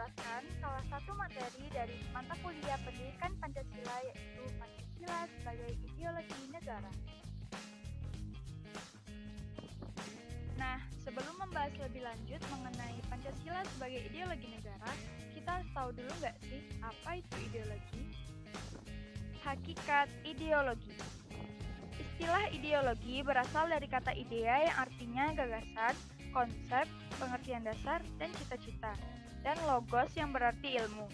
menjelaskan salah satu materi dari mata kuliah pendidikan Pancasila, yaitu Pancasila sebagai ideologi negara. Nah, sebelum membahas lebih lanjut mengenai Pancasila sebagai ideologi negara, kita harus tahu dulu nggak sih apa itu ideologi? Hakikat ideologi. Istilah ideologi berasal dari kata idea yang artinya gagasan, konsep, pengertian dasar, dan cita-cita, dan logos yang berarti ilmu.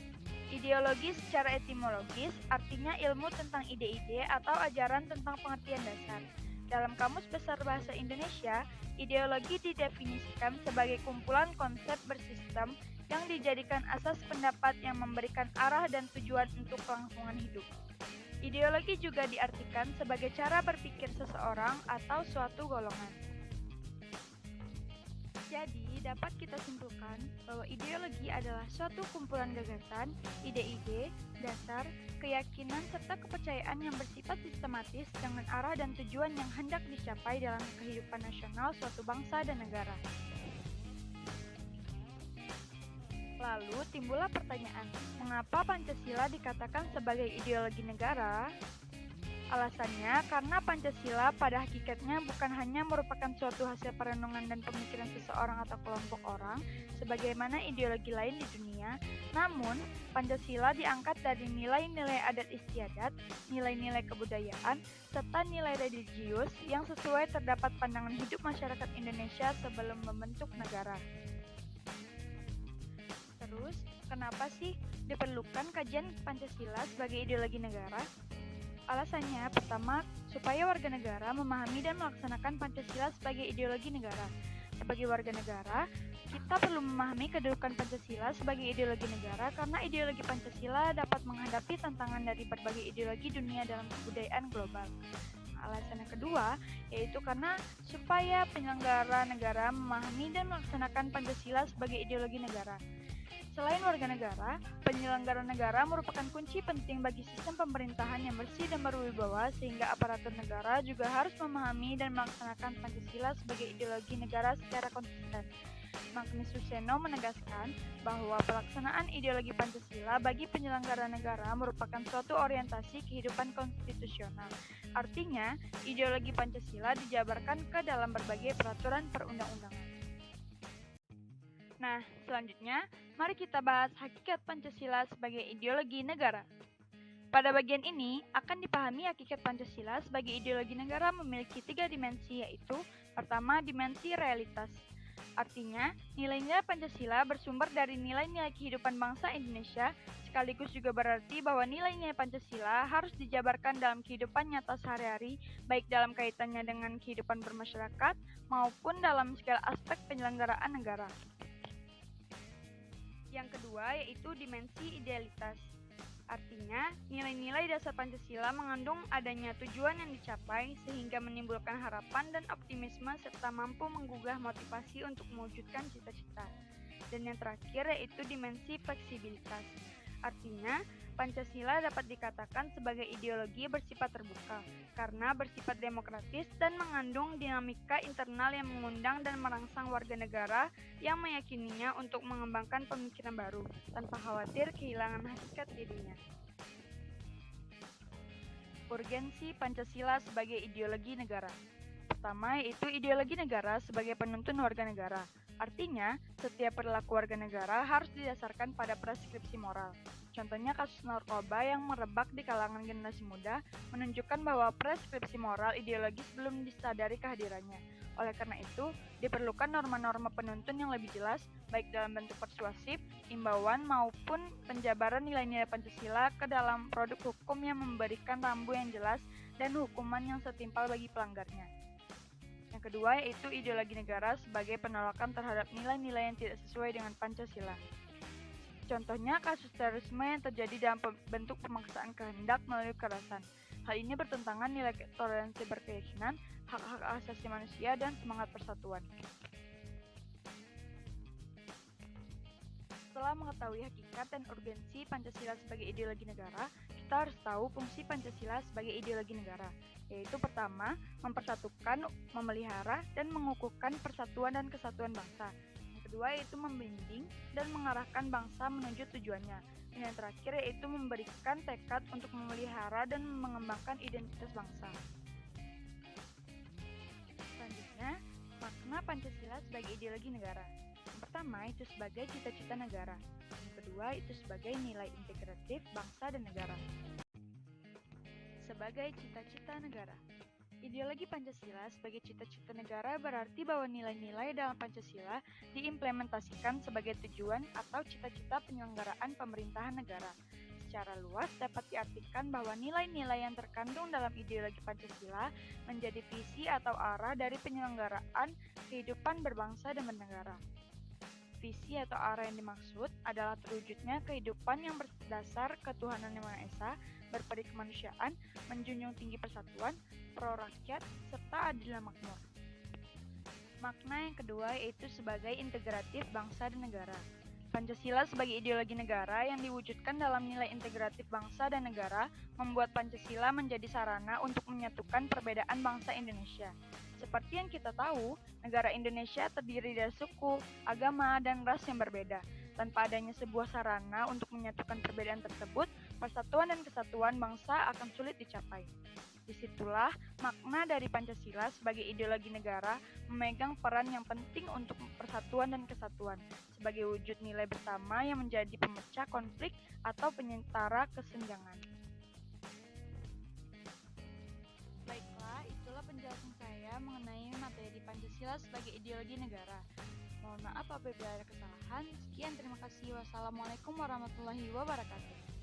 Ideologi secara etimologis artinya ilmu tentang ide-ide atau ajaran tentang pengertian dasar. Dalam Kamus Besar Bahasa Indonesia, ideologi didefinisikan sebagai kumpulan konsep bersistem yang dijadikan asas pendapat yang memberikan arah dan tujuan untuk kelangsungan hidup. Ideologi juga diartikan sebagai cara berpikir seseorang atau suatu golongan. Jadi, dapat kita simpulkan bahwa ideologi adalah suatu kumpulan gagasan, ide-ide, dasar, keyakinan, serta kepercayaan yang bersifat sistematis dengan arah dan tujuan yang hendak dicapai dalam kehidupan nasional suatu bangsa dan negara. Lalu timbullah pertanyaan, mengapa Pancasila dikatakan sebagai ideologi negara? Alasannya karena Pancasila pada hakikatnya bukan hanya merupakan suatu hasil perenungan dan pemikiran seseorang atau kelompok orang, sebagaimana ideologi lain di dunia, namun Pancasila diangkat dari nilai-nilai adat istiadat, nilai-nilai kebudayaan, serta nilai religius yang sesuai terdapat pandangan hidup masyarakat Indonesia sebelum membentuk negara. Terus, kenapa sih diperlukan kajian Pancasila sebagai ideologi negara? Alasannya, pertama, supaya warga negara memahami dan melaksanakan Pancasila sebagai ideologi negara. Sebagai warga negara, kita perlu memahami kedudukan Pancasila sebagai ideologi negara karena ideologi Pancasila dapat menghadapi tantangan dari berbagai ideologi dunia dalam kebudayaan global. Alasan yang kedua, yaitu karena supaya penyelenggara negara memahami dan melaksanakan Pancasila sebagai ideologi negara. Selain warga negara, penyelenggara negara merupakan kunci penting bagi sistem pemerintahan yang bersih dan berwibawa sehingga aparatur negara juga harus memahami dan melaksanakan Pancasila sebagai ideologi negara secara konsisten. Magnis Suseno menegaskan bahwa pelaksanaan ideologi Pancasila bagi penyelenggara negara merupakan suatu orientasi kehidupan konstitusional. Artinya, ideologi Pancasila dijabarkan ke dalam berbagai peraturan perundang-undangan. Nah, selanjutnya, mari kita bahas hakikat Pancasila sebagai ideologi negara. Pada bagian ini, akan dipahami hakikat Pancasila sebagai ideologi negara memiliki 3 dimensi, yaitu pertama, dimensi realitas. Artinya, nilai-nilai Pancasila bersumber dari nilai-nilai kehidupan bangsa Indonesia, sekaligus juga berarti bahwa nilai-nilai Pancasila harus dijabarkan dalam kehidupan nyata sehari-hari, baik dalam kaitannya dengan kehidupan bermasyarakat maupun dalam segala aspek penyelenggaraan negara. Yang kedua yaitu dimensi idealitas. Artinya, nilai-nilai dasar Pancasila mengandung adanya tujuan yang dicapai sehingga menimbulkan harapan dan optimisme serta mampu menggugah motivasi untuk mewujudkan cita-cita. Dan yang terakhir yaitu dimensi fleksibilitas. Artinya, Pancasila dapat dikatakan sebagai ideologi bersifat terbuka karena bersifat demokratis dan mengandung dinamika internal yang mengundang dan merangsang warga negara yang meyakininya untuk mengembangkan pemikiran baru tanpa khawatir kehilangan hakikat dirinya. Urgensi Pancasila sebagai ideologi negara. Pertama, yaitu ideologi negara sebagai penuntun warga negara. Artinya, setiap perilaku warga negara harus didasarkan pada preskripsi moral. Contohnya kasus narkoba yang merebak di kalangan generasi muda menunjukkan bahwa preskripsi moral ideologis belum disadari kehadirannya. Oleh karena itu, diperlukan norma-norma penuntun yang lebih jelas, baik dalam bentuk persuasif, imbauan, maupun penjabaran nilai-nilai Pancasila ke dalam produk hukum yang memberikan rambu yang jelas dan hukuman yang setimpal bagi pelanggarnya. Yang kedua yaitu ideologi negara sebagai penolakan terhadap nilai-nilai yang tidak sesuai dengan Pancasila. Contohnya kasus terorisme yang terjadi dalam bentuk pemaksaan kehendak melalui kekerasan. Hal ini bertentangan nilai toleransi berkeyakinan, hak-hak asasi manusia, dan semangat persatuan. Setelah mengetahui hakikat dan urgensi Pancasila sebagai ideologi negara, kita harus tahu fungsi Pancasila sebagai ideologi negara, yaitu pertama, mempersatukan, memelihara, dan mengukuhkan persatuan dan kesatuan bangsa. Yang kedua yaitu membimbing dan mengarahkan bangsa menuju tujuannya. Dan yang terakhir yaitu memberikan tekad untuk memelihara dan mengembangkan identitas bangsa. Selanjutnya, makna Pancasila sebagai ideologi negara. Yang pertama itu sebagai cita-cita negara. Yang kedua itu sebagai nilai integratif bangsa dan negara. Sebagai cita-cita negara. Ideologi Pancasila sebagai cita-cita negara berarti bahwa nilai-nilai dalam Pancasila diimplementasikan sebagai tujuan atau cita-cita penyelenggaraan pemerintahan negara. Secara luas dapat diartikan bahwa nilai-nilai yang terkandung dalam ideologi Pancasila menjadi visi atau arah dari penyelenggaraan kehidupan berbangsa dan bernegara. Visi atau arah yang dimaksud adalah terwujudnya kehidupan yang berdasar ketuhanan Yang Maha Esa, berperi kemanusiaan, menjunjung tinggi persatuan, pro rakyat, serta adil dan makmur. Makna yang kedua yaitu sebagai integratif bangsa dan negara. Pancasila sebagai ideologi negara yang diwujudkan dalam nilai integratif bangsa dan negara membuat Pancasila menjadi sarana untuk menyatukan perbedaan bangsa Indonesia. Seperti yang kita tahu, negara Indonesia terdiri dari suku, agama, dan ras yang berbeda. Tanpa adanya sebuah sarana untuk menyatukan perbedaan tersebut, persatuan dan kesatuan bangsa akan sulit dicapai. Disitulah makna dari Pancasila sebagai ideologi negara memegang peran yang penting untuk persatuan dan kesatuan, sebagai wujud nilai bersama yang menjadi pemecah konflik atau penyentara kesenjangan. Baiklah, itulah penjelasan saya mengenai materi Pancasila sebagai ideologi negara. Mohon maaf apabila ada kesalahan. Sekian, terima kasih. Wassalamualaikum warahmatullahi wabarakatuh.